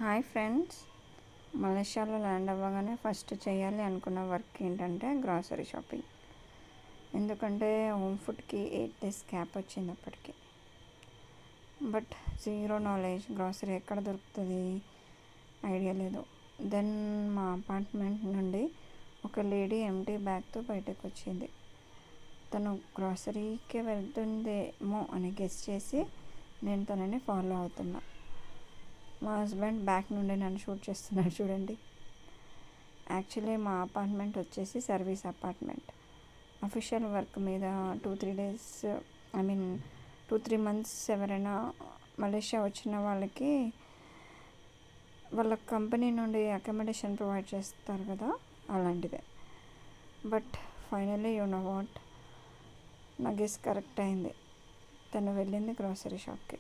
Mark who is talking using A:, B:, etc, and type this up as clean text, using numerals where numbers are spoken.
A: Hi friends, మలేషియాలో land అవ్వగానే first చేయాలి అనుకున్న వర్క్ ఏంటంటే గ్రాసరీ షాపింగ్. ఎందుకంటే హోమ్ ఫుడ్కి 8 days క్యాప్ వచ్చింది అప్పటికి. బట్ జీరో నాలెడ్జ్, గ్రాసరీ ఎక్కడ దొరుకుతుంది ఐడియా లేదు. దెన్ మా అపార్ట్మెంట్ నుండి ఒక లేడీ ఎంటీ బ్యాగ్తో బయటకు వచ్చింది. తను గ్రాసరీకి వెళ్తుందేమో అని గెస్ చేసి నేను తనని ఫాలో అవుతున్నా. మా హస్బెండ్ బ్యాక్ నుండి నన్ను షూట్ చేస్తున్నాడు చూడండి. యాక్చువల్లీ మా అపార్ట్మెంట్ వచ్చేసి సర్వీస్ అపార్ట్మెంట్. అఫీషియల్ వర్క్ మీద 2-3 days, 2-3 months ఎవరైనా మలేషియా వచ్చిన వాళ్ళకి వాళ్ళ కంపెనీ నుండి అకామిడేషన్ ప్రొవైడ్ చేస్తారు కదా, అలాంటిదే. But finally you know what, నా గెస్ కరెక్ట్ అయింది. తను వెళ్ళింది గ్రాసరీ షాప్కి.